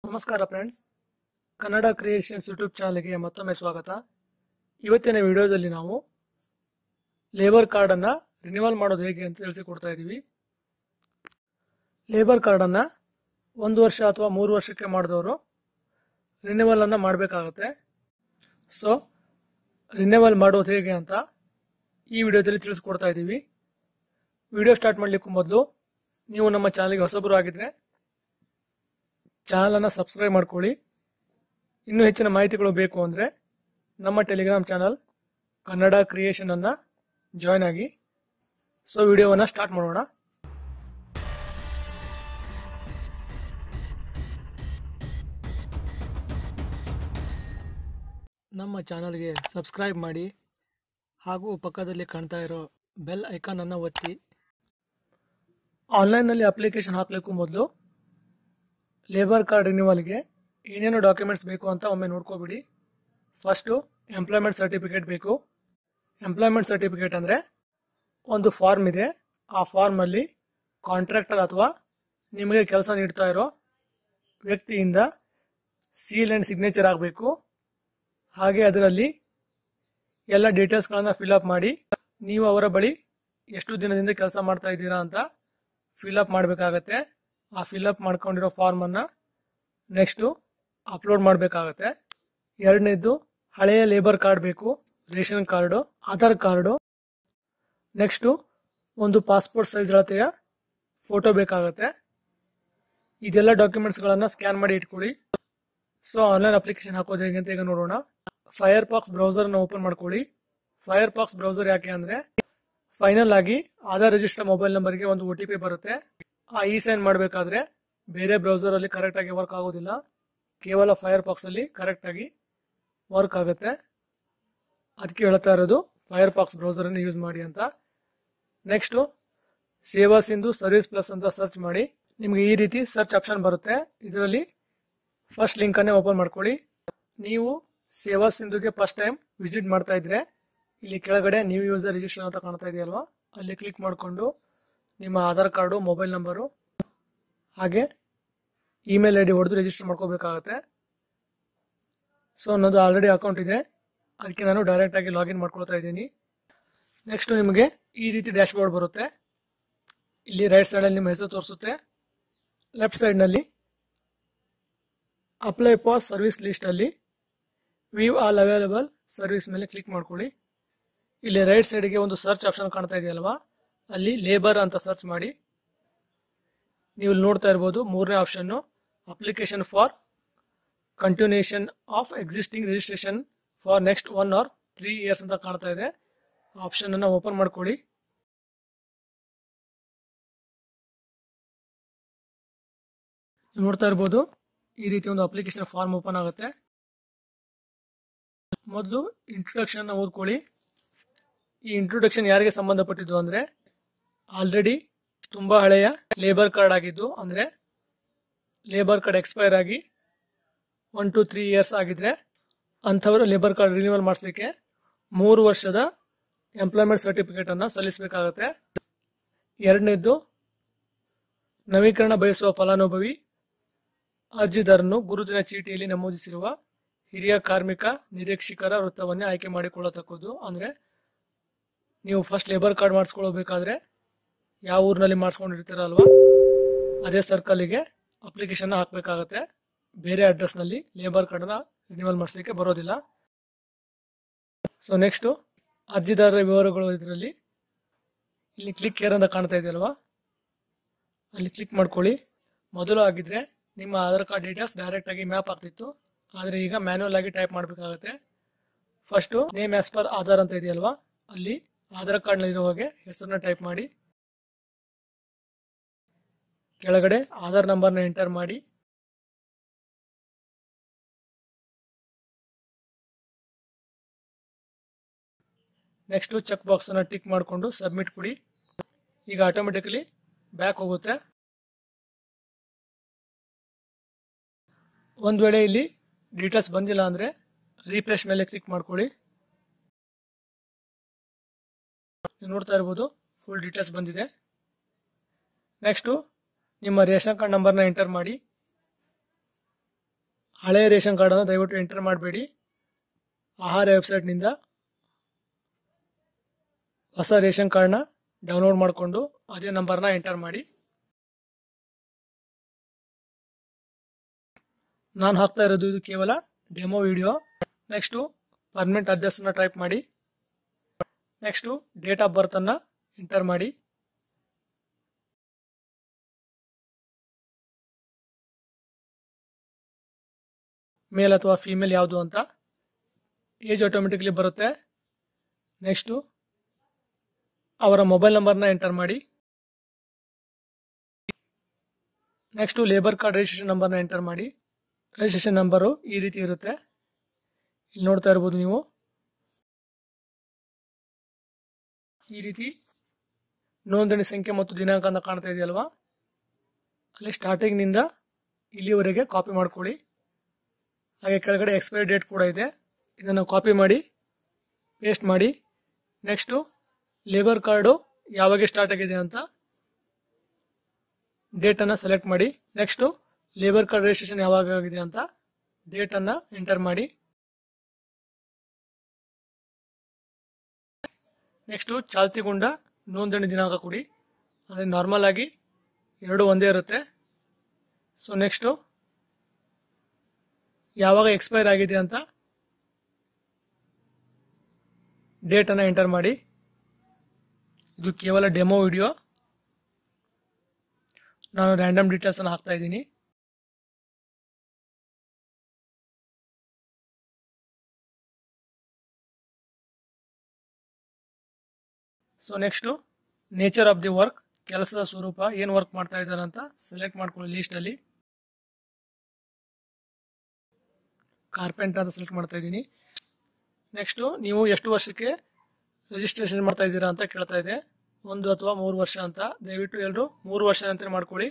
ನಮಸ್ಕಾರ friends, Kannada creations YouTube ಚಾನಲ್ಗೆ ಮತ್ತೊಮ್ಮೆ ಸ್ವಾಗತ. ಇವತ್ತಿನ ವಿಡಿಯೋದಲ್ಲಿ ನಾವು ಲೇಬರ್ ಕಾರ್ಡ್ ಅನ್ನ ರಿನ್ಯೂವಲ್ ಮಾಡೋದು ಹೇಗೆ ಅಂತ ತಿಳಿಸಿಕೊಡ್ತಾ ಇದ್ದೀವಿ. ಲೇಬರ್ ಕಾರ್ಡ್ ಅನ್ನ 1 ವರ್ಷ ಅಥವಾ 3 ವರ್ಷಕ್ಕೆ ಮಾಡಿದವರು ರಿನ್ಯೂವಲ್ ಅನ್ನ ಮಾಡಬೇಕಾಗುತ್ತೆ. ಸೊ ರಿನ್ಯೂವಲ್ ಮಾಡೋದು ಹೇಗೆ ಅಂತ ಈ ವಿಡಿಯೋದಲ್ಲಿ ತಿಳಿಸಿಕೊಡ್ತಾ ಇದ್ದೀವಿ. ವಿಡಿಯೋ ಸ್ಟಾರ್ಟ್ ಮಾಡಲಿಕ್ಕೂ ಮೊದಲು ನೀವು ನಮ್ಮ ಚಾನಲ್ಗೆ ಹೊಸಬರು ಆಗಿದ್ರೆ ಚಾನಲ್ ಅನ್ನು ಸಬ್ಸ್ಕ್ರೈಬ್ ಮಾಡ್ಕೊಳ್ಳಿ. ಇನ್ನೂ ಹೆಚ್ಚಿನ ಮಾಹಿತಿಗಳು ಬೇಕು ಅಂದರೆ ನಮ್ಮ ಟೆಲಿಗ್ರಾಮ್ ಚಾನಲ್ ಕನ್ನಡ ಕ್ರಿಯೇಷನ್ ಅನ್ನ ಜಾಯ್ನ್ ಆಗಿ. ಸೊ ವಿಡಿಯೋವನ್ನು ಸ್ಟಾರ್ಟ್ ಮಾಡೋಣ. ನಮ್ಮ ಚಾನಲ್ಗೆ ಸಬ್ಸ್ಕ್ರೈಬ್ ಮಾಡಿ ಹಾಗೂ ಪಕ್ಕದಲ್ಲಿ ಕಾಣ್ತಾ ಇರೋ ಬೆಲ್ ಐಕಾನ್ ಅನ್ನು ಒತ್ತಿ. ಆನ್ಲೈನ್ನಲ್ಲಿ ಅಪ್ಲಿಕೇಶನ್ ಹಾಕಲಿಕ್ಕೂ ಮೊದಲು ಲೇಬರ್ ಕಾರ್ಡ್ ರಿನ್ಯೂವಲ್ಗೆ ಏನೇನು ಡಾಕ್ಯುಮೆಂಟ್ಸ್ ಬೇಕು ಅಂತ ಒಮ್ಮೆ ನೋಡ್ಕೋಬಿಡಿ. ಫಸ್ಟು ಎಂಪ್ಲಾಯ್ಮೆಂಟ್ ಸರ್ಟಿಫಿಕೇಟ್ ಬೇಕು. ಎಂಪ್ಲಾಯ್ಮೆಂಟ್ ಸರ್ಟಿಫಿಕೇಟ್ ಅಂದರೆ ಒಂದು ಫಾರ್ಮ್ ಇದೆ. ಆ ಫಾರ್ಮಲ್ಲಿ ಕಾಂಟ್ರಾಕ್ಟರ್ ಅಥವಾ ನಿಮಗೆ ಕೆಲಸ ನೀಡ್ತಾ ಇರೋ ವ್ಯಕ್ತಿಯಿಂದ ಸೀಲ್ ಆ್ಯಂಡ್ ಸಿಗ್ನೇಚರ್ ಆಗಬೇಕು. ಹಾಗೆ ಅದರಲ್ಲಿ ಎಲ್ಲ ಡೀಟೇಲ್ಸ್ಗಳನ್ನು ಫಿಲ್ಅಪ್ ಮಾಡಿ ನೀವು ಅವರ ಬಳಿ ಎಷ್ಟು ದಿನದಿಂದ ಕೆಲಸ ಮಾಡ್ತಾ ಇದ್ದೀರಾ ಅಂತ ಫಿಲ್ಅಪ್ ಮಾಡಬೇಕಾಗತ್ತೆ. ಆ ಫಿಲ್ಅಪ್ ಮಾಡ್ಕೊಂಡಿರೋ ಫಾರ್ಮನ್ನು ನೆಕ್ಸ್ಟು ಅಪ್ಲೋಡ್ ಮಾಡಬೇಕಾಗತ್ತೆ. ಎರಡನೇದು ಹಳೆಯ ಲೇಬರ್ ಕಾರ್ಡ್ ಬೇಕು, ration card, Aadhaar card. Next ಒಂದು ಪಾಸ್ಪೋರ್ಟ್ ಸೈಜ್ ಅಳತೆಯ ಫೋಟೋ ಬೇಕಾಗತ್ತೆ. ಇದೆಲ್ಲ ಡಾಕ್ಯುಮೆಂಟ್ಸ್ಗಳನ್ನು ಸ್ಕ್ಯಾನ್ ಮಾಡಿ ಇಟ್ಕೊಳ್ಳಿ. ಸೊ ಆನ್ಲೈನ್ ಅಪ್ಲಿಕೇಶನ್ ಹಾಕೋದು ಹೇಗೆ ಅಂತ ಈಗ ನೋಡೋಣ. ಫೈರ್ ಪಾಕ್ಸ್ ಬ್ರೌಸರ್ನ ಓಪನ್ ಮಾಡ್ಕೊಳ್ಳಿ. ಫೈರ್ ಪಾಕ್ಸ್ ಬ್ರೌಸರ್ ಯಾಕೆ ಅಂದರೆ ಫೈನಲ್ ಆಗಿ ಆಧಾರ್ ರಿಜಿಸ್ಟರ್ ಮೊಬೈಲ್ ನಂಬರ್ಗೆ ಒಂದು OTP ಬರುತ್ತೆ. ಆ ಸೈನ್ ಮಾಡಬೇಕಾದ್ರೆ ಬೇರೆ ಬ್ರೌಸರ್ ಅಲ್ಲಿ ಕರೆಕ್ಟ್ ಆಗಿ ವರ್ಕ್ ಆಗೋದಿಲ್ಲ. ಕೇವಲ ಫೈರ್ ಪಾಕ್ಸ್ ಅಲ್ಲಿ ಕರೆಕ್ಟ್ ಆಗಿ ವರ್ಕ್ ಆಗುತ್ತೆ. ಅದಕ್ಕೆ ಹೇಳ್ತಾ ಇರೋದು ಫೈರ್ ಪಾಕ್ಸ್ ಬ್ರೌಸರ್ ಅನ್ನು ಯೂಸ್ ಮಾಡಿ ಅಂತ. ನೆಕ್ಸ್ಟ್ ಸೇವಾ ಸಿಂಧು ಸರ್ವಿಸ್ ಪ್ಲಸ್ ಅಂತ ಸರ್ಚ್ ಮಾಡಿ. ನಿಮಗೆ ಈ ರೀತಿ ಸರ್ಚ್ ಆಪ್ಷನ್ ಬರುತ್ತೆ. ಇದರಲ್ಲಿ ಫಸ್ಟ್ ಲಿಂಕ್ ಅನ್ನೇ ಓಪನ್ ಮಾಡ್ಕೊಳ್ಳಿ. ನೀವು ಸೇವಾ ಸಿಂಧುಗೆ ಫಸ್ಟ್ ಟೈಮ್ ವಿಸಿಟ್ ಮಾಡ್ತಾ ಇದ್ರೆ ಇಲ್ಲಿ ಕೆಳಗಡೆ ನ್ಯೂ ಯೂಸರ್ ರಿಜಿಸ್ಟರ್ ಅಂತ ಕಾಣ್ತಾ ಇದೆಯಲ್ವಾ, ಅಲ್ಲಿ ಕ್ಲಿಕ್ ಮಾಡಿಕೊಂಡು ನಿಮ್ಮ ಆಧಾರ್ ಕಾರ್ಡು, ಮೊಬೈಲ್ ನಂಬರು ಹಾಗೆ ಇಮೇಲ್ ID ಹೊಡೆದು ರಿಜಿಸ್ಟರ್ ಮಾಡ್ಕೋಬೇಕಾಗತ್ತೆ. ಸೊ ನನ್ನದು ಆಲ್ರೆಡಿ ಅಕೌಂಟ್ ಇದೆ, ಅದಕ್ಕೆ ನಾನು ಡೈರೆಕ್ಟ್ ಆಗಿ ಲಾಗಿನ್ ಮಾಡ್ಕೊಳ್ತಾ ಇದ್ದೀನಿ. ನೆಕ್ಸ್ಟ್ ನಿಮಗೆ ಈ ರೀತಿ ಡ್ಯಾಶ್ ಬೋರ್ಡ್ ಬರುತ್ತೆ. ಇಲ್ಲಿ ರೈಟ್ ಸೈಡಲ್ಲಿ ನಿಮ್ಮ ಹೆಸರು ತೋರಿಸುತ್ತೆ. ಲೆಫ್ಟ್ ಸೈಡ್ನಲ್ಲಿ ಅಪ್ಲೈ ಫಾರ್ ಸರ್ವಿಸ್ ಲಿಸ್ಟಲ್ಲಿ ವ್ಯೂ ಆಲ್ ಅವೈಲೇಬಲ್ ಸರ್ವಿಸ್ ಮೇಲೆ ಕ್ಲಿಕ್ ಮಾಡ್ಕೊಳ್ಳಿ. ಇಲ್ಲಿ ರೈಟ್ ಸೈಡ್ಗೆ ಒಂದು ಸರ್ಚ್ ಆಪ್ಷನ್ ಕಾಣ್ತಾ ಇದೆಯಲ್ವಾ, ಅಲ್ಲಿ ಲೇಬರ್ ಅಂತ ಸರ್ಚ್ ಮಾಡಿ. ನೀವು ನೋಡ್ತಾ ಇರ್ಬೋದು ಮೂರನೇ option application for continuation of existing registration for next 1 or 3 years ಅಂತ ಕಾಣ್ತಾ ಇದೆ. ಆಪ್ಷನ್ ಅನ್ನ ಓಪನ್ ಮಾಡ್ಕೊಳ್ಳಿ. ನೋಡ್ತಾ ಇರ್ಬೋದು ಈ ರೀತಿ ಒಂದು ಅಪ್ಲಿಕೇಶನ್ ಫಾರ್ಮ್ ಓಪನ್ ಆಗುತ್ತೆ. ಮೊದಲು ಇಂಟ್ರೊಡಕ್ಷನ್ ಓದ್ಕೊಳ್ಳಿ. ಈ ಇಂಟ್ರೊಡಕ್ಷನ್ ಯಾರಿಗೆ ಸಂಬಂಧಪಟ್ಟಿದ್ದು ಅಂದ್ರೆ ಆಲ್ರೆಡಿ ತುಂಬಾ ಹಳೆಯ ಲೇಬರ್ ಕಾರ್ಡ್ ಆಗಿದ್ದು, ಅಂದ್ರೆ ಲೇಬರ್ ಕಾರ್ಡ್ ಎಕ್ಸ್ಪೈರ್ ಆಗಿ 1 to 3 years ಆಗಿದ್ರೆ ಅಂಥವರು ಲೇಬರ್ ಕಾರ್ಡ್ ರಿನ್ಯೂವಲ್ ಮಾಡಿಸ್ಲಿಕ್ಕೆ 3 ವರ್ಷದ ಎಂಪ್ಲಾಯ್ಮೆಂಟ್ ಸರ್ಟಿಫಿಕೇಟ್ ಅನ್ನ ಸಲ್ಲಿಸಬೇಕಾಗತ್ತೆ. ಎರಡನೇದ್ದು ನವೀಕರಣ ಬಯಸುವ ಫಲಾನುಭವಿ ಅರ್ಜಿದಾರನು ಗುರುತಿನ ಚೀಟಿಯಲ್ಲಿ ನಮೂದಿಸಿರುವ ಹಿರಿಯ ಕಾರ್ಮಿಕ ನಿರೀಕ್ಷಕರ ವೃತ್ತವನ್ನೇ ಆಯ್ಕೆ ಮಾಡಿಕೊಳ್ಳತಕ್ಕದ್ದು. ಅಂದ್ರೆ ನೀವು ಫಸ್ಟ್ ಲೇಬರ್ ಕಾರ್ಡ್ ಮಾಡಿಸ್ಕೊಳ್ಬೇಕಾದ್ರೆ ಯಾವ ಊರಿನಲ್ಲಿ ಮಾಡಿಸ್ಕೊಂಡಿರ್ತೀರಲ್ವಾ ಅದೇ ಸರ್ಕಲ್ಗೆ ಅಪ್ಲಿಕೇಶನ್ ಹಾಕಬೇಕಾಗತ್ತೆ. ಬೇರೆ ಅಡ್ರೆಸ್ ನಲ್ಲಿ ಲೇಬರ್ ಕಾರ್ಡ್ ನ ರಿನ್ಯೂವಲ್ ಮಾಡಿಸ್ಲಿಕ್ಕೆ ಬರೋದಿಲ್ಲ. ಸೊ ನೆಕ್ಸ್ಟ್ ಅರ್ಜಿದಾರರ ವಿವರಗಳು. ಇದರಲ್ಲಿ ಇಲ್ಲಿ ಕ್ಲಿಕ್ ಹೇರ್ ಅಂತ ಕಾಣ್ತಾ ಇದೆಯಲ್ವಾ, ಅಲ್ಲಿ ಕ್ಲಿಕ್ ಮಾಡ್ಕೊಳ್ಳಿ. ಮೊದಲು ಆಗಿದ್ರೆ ನಿಮ್ಮ ಆಧಾರ್ ಕಾರ್ಡ್ ಡೀಟೇಲ್ಸ್ ಡೈರೆಕ್ಟ್ ಆಗಿ ಮ್ಯಾಪ್ ಆಗ್ತಿತ್ತು, ಆದ್ರೆ ಈಗ ಮ್ಯಾನ್ಯುವಲ್ ಆಗಿ ಟೈಪ್ ಮಾಡಬೇಕಾಗತ್ತೆ. First name as per Aadhaar ಅಂತ ಇದೆಯಲ್ವಾ, ಅಲ್ಲಿ ಆಧಾರ್ ಕಾರ್ಡ್ ನಲ್ಲಿರೋ ಹಾಗೆ ಹೆಸರನ್ನ ಟೈಪ್ ಮಾಡಿ, ಕೆಳಗಡೆ ಆಧಾರ್ ನಂಬರ್ನ ಎಂಟರ್ ಮಾಡಿ, ನೆಕ್ಸ್ಟ್ ಚೆಕ್ ಬಾಕ್ಸ್ ಅನ್ನ ಟಿಕ್ ಮಾಡಿಕೊಂಡು ಸಬ್ಮಿಟ್ ಕೊಡಿ. ಈಗ ಆಟೋಮೆಟಿಕಲಿ ಬ್ಯಾಕ್ ಹೋಗುತ್ತೆ. ಒಂದ್ ವೇಳೆ ಇಲ್ಲಿ ಡೀಟೇಲ್ಸ್ ಬಂದಿಲ್ಲ ಅಂದ್ರೆ ರಿಫ್ರೆಶ್ ಮೇಲೆ ಕ್ಲಿಕ್ ಮಾಡ್ಕೊಳ್ಳಿ. ನೀವು ನೋಡ್ತಾ ಇರ್ಬೋದು ಫುಲ್ ಡೀಟೇಲ್ಸ್ ಬಂದಿದೆ. ನೆಕ್ಸ್ಟ್ ನಿಮ್ಮ ರೇಷನ್ ಕಾರ್ಡ್ ನಂಬರ್ನ ಎಂಟರ್ ಮಾಡಿ. ಹಳೆಯ ರೇಷನ್ ಕಾರ್ಡನ್ನು ದಯವಿಟ್ಟು ಎಂಟರ್ ಮಾಡಬೇಡಿ. ಆಹಾರ ವೆಬ್ಸೈಟ್ನಿಂದ ಹೊಸ ರೇಷನ್ ಕಾರ್ಡ್ನ ಡೌನ್ಲೋಡ್ ಮಾಡಿಕೊಂಡು ಅದೇ ನಂಬರ್ನ ಎಂಟರ್ ಮಾಡಿ. ನಾನು ಹಾಕ್ತಾ ಇರೋದು ಇದು ಕೇವಲ ಡೆಮೋ ವಿಡಿಯೋ. ನೆಕ್ಸ್ಟು ಪರ್ಮನೆಂಟ್ ಅಡ್ರೆಸ್ನ ಟೈಪ್ ಮಾಡಿ. ನೆಕ್ಸ್ಟು ಡೇಟ್ ಆಫ್ ಬರ್ತನ್ನು ಎಂಟರ್ ಮಾಡಿ. ಮೇಲ್ ಅಥವಾ ಫೀಮೇಲ್ ಯಾವುದು ಅಂತ. ಏಜ್ ಆಟೋಮೆಟಿಕ್ಲಿ ಬರುತ್ತೆ. ನೆಕ್ಸ್ಟು ಅವರ ಮೊಬೈಲ್ ನಂಬರ್ನ ಎಂಟರ್ ಮಾಡಿ. ನೆಕ್ಸ್ಟು ಲೇಬರ್ ಕಾರ್ಡ್ ರಿಜಿಸ್ಟ್ರೇಷನ್ ನಂಬರ್ನ ಎಂಟರ್ ಮಾಡಿ. ರಿಜಿಸ್ಟ್ರೇಷನ್ ನಂಬರು ಈ ರೀತಿ ಇರುತ್ತೆ, ಇಲ್ಲಿ ನೋಡ್ತಾ ಇರ್ಬೋದು ನೀವು. ಈ ರೀತಿ ನೋಂದಣಿ ಸಂಖ್ಯೆ ಮತ್ತು ದಿನಾಂಕ ಅಂತ ಕಾಣ್ತಾ ಇದೆಯಲ್ವಾ, ಅಲ್ಲಿ ಸ್ಟಾರ್ಟಿಂಗ್ನಿಂದ ಇಲ್ಲಿವರೆಗೆ ಕಾಪಿ ಮಾಡ್ಕೊಳ್ಳಿ. ಹಾಗೆ ಕೆಳಗಡೆ ಎಕ್ಸ್ಪೈರಿ ಡೇಟ್ ಕೂಡ ಇದೆ, ಇದನ್ನು ಕಾಪಿ ಮಾಡಿ ಪೇಸ್ಟ್ ಮಾಡಿ. ನೆಕ್ಸ್ಟು ಲೇಬರ್ ಕಾರ್ಡು ಯಾವಾಗ ಸ್ಟಾರ್ಟ್ ಆಗಿದೆ ಅಂತ ಡೇಟನ್ನು ಸೆಲೆಕ್ಟ್ ಮಾಡಿ. ನೆಕ್ಸ್ಟು ಲೇಬರ್ ಕಾರ್ಡ್ ರಿಜಿಸ್ಟ್ರೇಷನ್ ಯಾವಾಗ ಆಗಿದೆ ಅಂತ ಡೇಟನ್ನು ಎಂಟರ್ ಮಾಡಿ. ನೆಕ್ಸ್ಟು ಚಾಲ್ತಿಗೊಂಡ ನೋಂದಣಿ ದಿನಾಂಕ ಕೊಡಿ, ಅಂದರೆ ನಾರ್ಮಲ್ ಆಗಿ ಎರಡು ಒಂದೇ ಇರುತ್ತೆ. ಸೊ ನೆಕ್ಸ್ಟು ಯಾವಾಗ ಎಕ್ಸ್ಪೈರ್ ಆಗಿದೆ ಅಂತ ಡೇಟನ್ನು ಎಂಟರ್ ಮಾಡಿ. ಇದು ಕೇವಲ ಡೆಮೋ ವಿಡಿಯೋ, ನಾನು ರ್ಯಾಂಡಮ್ ಡೀಟೇಲ್ಸ್ ಅನ್ನು ಹಾಕ್ತಾ ಇದ್ದೀನಿ. So next nature of the work, ಕೆಲಸದ ಸ್ವರೂಪ, ಏನು ವರ್ಕ್ ಮಾಡ್ತಾ ಇದ್ದಾರೆ ಅಂತ ಸೆಲೆಕ್ಟ್ ಮಾಡ್ಕೊಳ್ಳಿ. ಲೀಸ್ಟಲ್ಲಿ ಕಾರ್ಪೆಂಟರ್ ಅಂತ ಸೆಲೆಕ್ಟ್ ಮಾಡ್ತಾ ಇದ್ದೀನಿ. ನೆಕ್ಸ್ಟು ನೀವು ಎಷ್ಟು ವರ್ಷಕ್ಕೆ ರಿಜಿಸ್ಟ್ರೇಷನ್ ಮಾಡ್ತಾ ಇದ್ದೀರಾ ಅಂತ ಕೇಳ್ತಾ ಇದೆ, 1 ಅಥವಾ 3 ವರ್ಷ ಅಂತ. ದಯವಿಟ್ಟು ಎಲ್ಲರೂ 3 ವರ್ಷ ಅಂತ ಮಾಡ್ಕೊಳ್ಳಿ.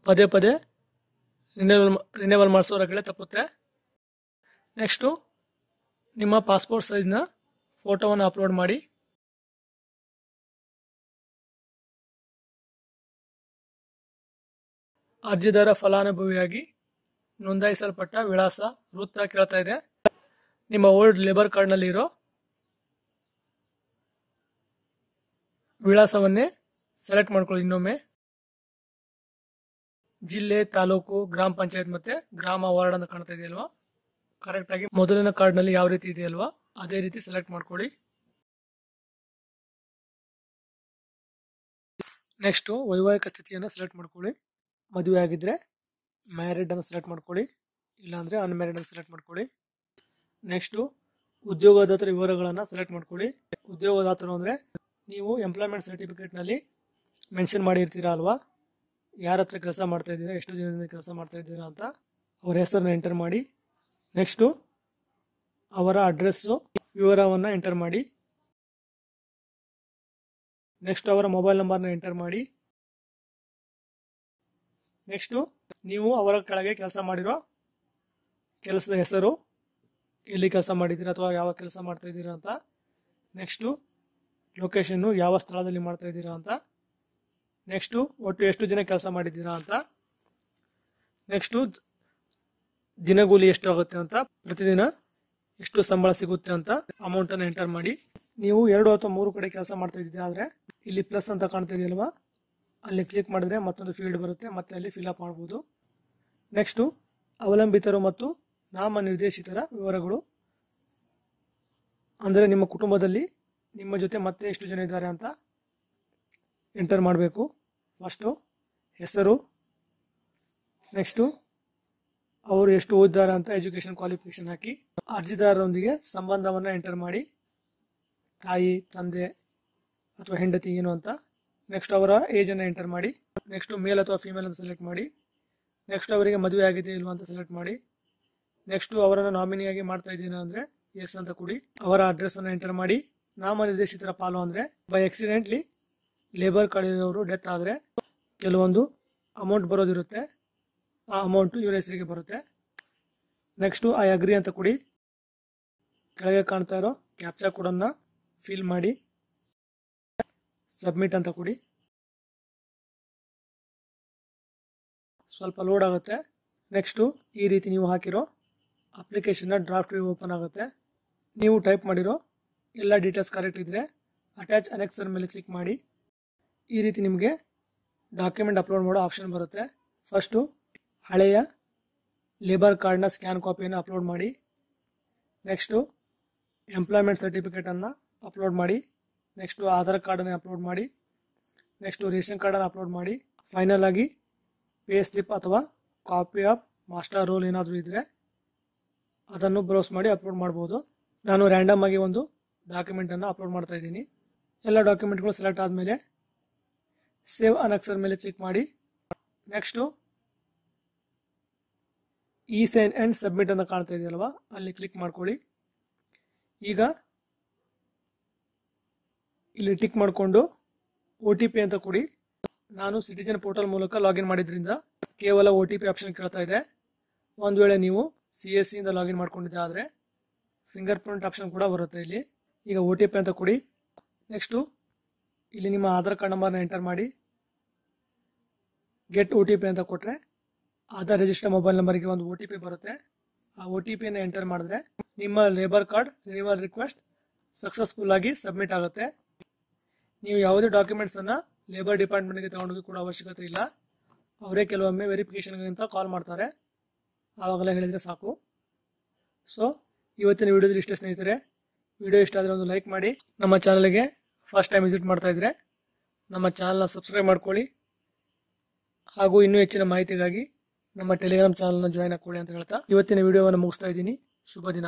ಪದೇ ಪದೇ ರಿನ್ಯೂವಲ್ ಮಾಡಿಸೋರಾಗಲೇ ತಪ್ಪುತ್ತೆ. ನೆಕ್ಸ್ಟು ನಿಮ್ಮ ಪಾಸ್ಪೋರ್ಟ್ ಸೈಜ್ನ ಫೋಟೋವನ್ನು ಅಪ್ಲೋಡ್ ಮಾಡಿ. ಅರ್ಜಿದಾರ ಫಲಾನುಭವಿಯಾಗಿ ನೋಂದಾಯಿಸಲ್ಪಟ್ಟ ವಿಳಾಸ ವೃತ್ತ ಕೇಳ್ತಾ ಇದೆ. ನಿಮ್ಮ ಓಲ್ಡ್ ಲೇಬರ್ ಕಾರ್ಡ್ನಲ್ಲಿ ಇರೋ ವಿಳಾಸವನ್ನೇ ಸೆಲೆಕ್ಟ್ ಮಾಡ್ಕೊಳ್ಳಿ. ಇನ್ನೊಮ್ಮೆ ಜಿಲ್ಲೆ, ತಾಲೂಕು, ಗ್ರಾಮ ಪಂಚಾಯತ್ ಮತ್ತೆ ಗ್ರಾಮ ವಾರ್ಡ್ ಅಂತ ಕಾಣ್ತಾ ಇದೆಯಲ್ವಾ, ಕರೆಕ್ಟಾಗಿ ಮೊದಲಿನ ಕಾರ್ಡ್ನಲ್ಲಿ ಯಾವ ರೀತಿ ಇದೆಯಲ್ವಾ ಅದೇ ರೀತಿ ಸೆಲೆಕ್ಟ್ ಮಾಡ್ಕೊಳ್ಳಿ. ನೆಕ್ಸ್ಟು ವೈವಾಹಿಕ ಸ್ಥಿತಿಯನ್ನು ಸೆಲೆಕ್ಟ್ ಮಾಡ್ಕೊಳ್ಳಿ. ಮದುವೆ ಆಗಿದ್ರೆ ಮ್ಯಾರಿಡ್ ಅನ್ನು ಸೆಲೆಕ್ಟ್ ಮಾಡ್ಕೊಳ್ಳಿ, ಇಲ್ಲಾಂದರೆ ಅನ್ಮ್ಯಾರಿಡ್ ಅನ್ನು ಸೆಲೆಕ್ಟ್ ಮಾಡ್ಕೊಳ್ಳಿ. ನೆಕ್ಸ್ಟು ಉದ್ಯೋಗದಾತರ ವಿವರಗಳನ್ನು ಸೆಲೆಕ್ಟ್ ಮಾಡ್ಕೊಳ್ಳಿ. ಉದ್ಯೋಗದಾತರು ಅಂದರೆ ನೀವು ಎಂಪ್ಲಾಯ್ಮೆಂಟ್ ಸರ್ಟಿಫಿಕೇಟ್ನಲ್ಲಿ ಮೆನ್ಷನ್ ಮಾಡಿರ್ತೀರಾ ಅಲ್ವಾ, ಯಾರ ಹತ್ರ ಕೆಲಸ ಮಾಡ್ತಾ ಇದ್ದೀರಾ, ಎಷ್ಟು ದಿನದಿಂದ ಕೆಲಸ ಮಾಡ್ತಾ ಇದ್ದೀರಾ ಅಂತ ಅವರ ಹೆಸರನ್ನು ಎಂಟರ್ ಮಾಡಿ. ನೆಕ್ಸ್ಟು ಅವರ ಅಡ್ರೆಸ್ಸು ವಿವರವನ್ನು ಎಂಟರ್ ಮಾಡಿ. ನೆಕ್ಸ್ಟ್ ಅವರ ಮೊಬೈಲ್ ನಂಬರ್ನ ಎಂಟರ್ ಮಾಡಿ. ನೆಕ್ಸ್ಟು ನೀವು ಅವರ ಕೆಳಗೆ ಕೆಲಸ ಮಾಡಿರೋ ಕೆಲಸದ ಹೆಸರು, ಎಲ್ಲಿ ಕೆಲಸ ಮಾಡಿದ್ದೀರಾ ಅಥವಾ ಯಾವ ಕೆಲಸ ಮಾಡ್ತಾ ಇದ್ದೀರಾ ಅಂತ. ನೆಕ್ಸ್ಟು ಲೊಕೇಶನ್ನು, ಯಾವ ಸ್ಥಳದಲ್ಲಿ ಮಾಡ್ತಾ ಇದ್ದೀರಾ ಅಂತ. ನೆಕ್ಸ್ಟು ಒಟ್ಟು ಎಷ್ಟು ದಿನ ಕೆಲಸ ಮಾಡಿದ್ದೀರಾ ಅಂತ. ನೆಕ್ಸ್ಟು ದಿನಗೂಲಿ ಎಷ್ಟು ಆಗುತ್ತೆ ಅಂತ, ಪ್ರತಿದಿನ ಎಷ್ಟು ಸಂಬಳ ಸಿಗುತ್ತೆ ಅಂತ ಅಮೌಂಟನ್ನು ಎಂಟರ್ ಮಾಡಿ. ನೀವು 2 ಅಥವಾ 3 ಕಡೆ ಕೆಲಸ ಮಾಡ್ತಾ ಇದ್ದೀರಾ ಆದರೆ ಇಲ್ಲಿ ಪ್ಲಸ್ ಅಂತ ಕಾಣ್ತಾ ಇದೆಯಲ್ವಾ, ಅಲ್ಲಿ ಕ್ಲಿಕ್ ಮಾಡಿದ್ರೆ ಮತ್ತೊಂದು ಫೀಲ್ಡ್ ಬರುತ್ತೆ, ಮತ್ತೆ ಅಲ್ಲಿ ಫಿಲ್ಅಪ್ ಮಾಡ್ಬೋದು. ನೆಕ್ಸ್ಟು ಅವಲಂಬಿತರು ಮತ್ತು ನಾಮನಿರ್ದೇಶಿತರ ವಿವರಗಳು, ಅಂದರೆ ನಿಮ್ಮ ಕುಟುಂಬದಲ್ಲಿ ನಿಮ್ಮ ಜೊತೆ ಮತ್ತೆ ಎಷ್ಟು ಜನ ಇದ್ದಾರೆ ಅಂತ ಎಂಟರ್ ಮಾಡಬೇಕು. ಫಸ್ಟು ಹೆಸರು, ನೆಕ್ಸ್ಟು ಅವರು ಎಷ್ಟು ಓದಿದ್ದಾರೆ ಅಂತ ಎಜುಕೇಷನ್ ಕ್ವಾಲಿಫಿಕೇಶನ್ ಹಾಕಿ. ಅರ್ಜಿದಾರರೊಂದಿಗೆ ಸಂಬಂಧವನ್ನು ಎಂಟರ್ ಮಾಡಿ, ತಾಯಿ, ತಂದೆ ಅಥವಾ ಹೆಂಡತಿ ಏನು ಅಂತ. ನೆಕ್ಸ್ಟ್ ಅವರ ಏಜನ್ನು ಎಂಟರ್ ಮಾಡಿ. ನೆಕ್ಸ್ಟು ಮೇಲ್ ಅಥವಾ ಫೀಮೇಲ್ ಅಂತ ಸೆಲೆಕ್ಟ್ ಮಾಡಿ. ನೆಕ್ಸ್ಟ್ ಅವರಿಗೆ ಮದುವೆ ಆಗಿದೆ ಇಲ್ವಾ ಅಂತ ಸೆಲೆಕ್ಟ್ ಮಾಡಿ. ನೆಕ್ಸ್ಟು ಅವರನ್ನು ನಾಮಿನಿಯಾಗಿ ಮಾಡ್ತಾ ಇದ್ದೀರಾ ಅಂದರೆ ಎಸ್ ಅಂತ ಕೊಡಿ. ಅವರ ಅಡ್ರೆಸ್ಸನ್ನು ಎಂಟರ್ ಮಾಡಿ. ನಾಮನಿರ್ದೇಶಿತರ ಪಾಲು ಅಂದರೆ ಬೈ ಆಕ್ಸಿಡೆಂಟ್ಲಿ ಲೇಬರ್ ಕಾರ್ಡ್ ಇರೋರು ಡೆತ್ ಆದರೆ ಕೆಲವೊಂದು ಅಮೌಂಟ್ ಬರೋದಿರುತ್ತೆ, ಆ ಅಮೌಂಟು ಇವರ ಹೆಸರಿಗೆ ಬರುತ್ತೆ. ನೆಕ್ಸ್ಟು ಐ ಅಗ್ರಿ ಅಂತ ಕೊಡಿ. ಕೆಳಗೆ ಕಾಣ್ತಾ ಇರೋ ಕ್ಯಾಪ್ಚಾ ಕೋಡನ್ನು ಫಿಲ್ ಮಾಡಿ ಸಬ್ಮಿಟ್ ಅಂತ ಕೊಡಿ. ಸ್ವಲ್ಪ ಲೋಡ್ ಆಗುತ್ತೆ. ನೆಕ್ಸ್ಟು ಈ ರೀತಿ ನೀವು ಹಾಕಿರೋ ಅಪ್ಲಿಕೇಶನ್ನ ಡ್ರಾಫ್ಟ್ ವ್ಯೂ ಓಪನ್ ಆಗುತ್ತೆ. ನೀವು ಟೈಪ್ ಮಾಡಿರೋ ಎಲ್ಲ ಡೀಟೇಲ್ಸ್ ಕರೆಕ್ಟ್ ಇದ್ದರೆ ಅಟ್ಯಾಚ್ ಅನೆಕ್ಸರ್ ಮೇಲೆ ಕ್ಲಿಕ್ ಮಾಡಿ. ಈ ರೀತಿ ನಿಮಗೆ ಡಾಕ್ಯುಮೆಂಟ್ ಅಪ್ಲೋಡ್ ಮಾಡೋ ಆಪ್ಷನ್ ಬರುತ್ತೆ. ಫಸ್ಟು ಹಳೆಯ ಲೇಬರ್ ಕಾರ್ಡ್ನ ಸ್ಕ್ಯಾನ್ ಕಾಪಿಯನ್ನು ಅಪ್ಲೋಡ್ ಮಾಡಿ. ನೆಕ್ಸ್ಟು ಎಂಪ್ಲಾಯ್ಮೆಂಟ್ ಸರ್ಟಿಫಿಕೇಟನ್ನು ಅಪ್ಲೋಡ್ ಮಾಡಿ. ನೆಕ್ಸ್ಟು ಆಧಾರ್ ಕಾರ್ಡನ್ನು ಅಪ್ಲೋಡ್ ಮಾಡಿ. ನೆಕ್ಸ್ಟು ರೇಷನ್ ಕಾರ್ಡನ್ನು ಅಪ್ಲೋಡ್ ಮಾಡಿ. ಫೈನಲ್ ಆಗಿ ಪೇ ಸ್ಲಿಪ್ ಅಥವಾ ಕಾಪಿ ಆಫ್ ಮಾಸ್ಟರ್ ರೋಲ್ ಏನಾದರೂ ಇದ್ದರೆ ಅದನ್ನು ಬ್ರೌಸ್ ಮಾಡಿ ಅಪ್ಲೋಡ್ ಮಾಡ್ಬೋದು. ನಾನು ರ್ಯಾಂಡಮ್ ಆಗಿ ಒಂದು ಡಾಕ್ಯುಮೆಂಟನ್ನು ಅಪ್ಲೋಡ್ ಮಾಡ್ತಾ ಇದ್ದೀನಿ. ಎಲ್ಲ ಡಾಕ್ಯುಮೆಂಟ್ಗಳು ಸೆಲೆಕ್ಟ್ ಆದಮೇಲೆ ಸೇವ್ ಅನೆಕ್ಸರ್ ಮೇಲೆ ಕ್ಲಿಕ್ ಮಾಡಿ. Next e sign and submit ಅಂತ ಕಾಣ್ತಾ ಇದೆಯಲ್ವಾ, ಅಲ್ಲಿ ಕ್ಲಿಕ್ ಮಾಡ್ಕೊಳ್ಳಿ. ಈಗ ಇಲ್ಲಿ ಟಿಕ್ ಮಾಡಿಕೊಂಡು OTP ಅಂತ ಕೊಡಿ. ನಾನು ಸಿಟಿಜನ್ ಪೋರ್ಟಲ್ ಮೂಲಕ ಲಾಗಿನ್ ಮಾಡಿದ್ರಿಂದ ಕೇವಲ OTP ಆಪ್ಷನ್ ಕೇಳ್ತಾ ಇದೆ. ಒಂದು ವೇಳೆ ನೀವು CSC ಇಂದ ಲಾಗಿನ್ ಮಾಡ್ಕೊಂಡಿದ್ದೆ ಆದರೆ ಫಿಂಗರ್ ಪ್ರಿಂಟ್ ಆಪ್ಷನ್ ಕೂಡ ಬರುತ್ತೆ ಇಲ್ಲಿ. ಈಗ OTP ಅಂತ ಕೊಡಿ. ನೆಕ್ಸ್ಟು ಇಲ್ಲಿ ನಿಮ್ಮ ಆಧಾರ್ ಕಾರ್ಡ್ ನಂಬರ್ನ ಎಂಟರ್ ಮಾಡಿ. ಗೆಟ್ OTP ಅಂತ ಕೊಟ್ಟರೆ ಆಧಾರ್ ರಿಜಿಸ್ಟರ್ ಮೊಬೈಲ್ ನಂಬರ್ಗೆ ಒಂದು OTP ಬರುತ್ತೆ. ಆ OTPಯನ್ನು ಎಂಟರ್ ಮಾಡಿದ್ರೆ ನಿಮ್ಮ labour card renewal request successful ಆಗಿ ಸಬ್ಮಿಟ್ ಆಗುತ್ತೆ. ನೀವು ಯಾವುದೇ ಡಾಕ್ಯುಮೆಂಟ್ಸನ್ನು ಲೇಬರ್ ಡಿಪಾರ್ಟ್ಮೆಂಟ್ಗೆ ತಗೊಂಡೋಗಿ ಕೂಡ ಅವಶ್ಯಕತೆ ಇಲ್ಲ. ಅವರೇ ಕೆಲವೊಮ್ಮೆ ವೆರಿಫಿಕೇಷನ್ಗೆ ಅಂತ ಕಾಲ್ ಮಾಡ್ತಾರೆ, ಆವಾಗಲೇ ಹೇಳಿದರೆ ಸಾಕು. ಸೊ ಇವತ್ತಿನ ವಿಡಿಯೋದಲ್ಲಿ ಇಷ್ಟೇ ಸ್ನೇಹಿತರೆ. ವಿಡಿಯೋ ಇಷ್ಟ ಆದರೆ ಒಂದು ಲೈಕ್ ಮಾಡಿ. ನಮ್ಮ ಚಾನಲ್ಗೆ ಫಸ್ಟ್ ಟೈಮ್ ವಿಸಿಟ್ ಮಾಡ್ತಾ ಇದ್ರೆ ನಮ್ಮ ಚಾನಲ್ನ ಸಬ್ಸ್ಕ್ರೈಬ್ ಮಾಡ್ಕೊಳ್ಳಿ. ಹಾಗೂ ಇನ್ನೂ ಹೆಚ್ಚಿನ ಮಾಹಿತಿಗಾಗಿ ನಮ್ಮ ಟೆಲಿಗ್ರಾಮ್ ಚಾನಲ್ನ ಜಾಯ್ನ್ ಹಾಕೊಳ್ಳಿ ಅಂತ ಹೇಳ್ತಾ ಇವತ್ತಿನ ವಿಡಿಯೋವನ್ನು ಮುಗಿಸ್ತಾ ಇದ್ದೀನಿ. ಶುಭ ದಿನ.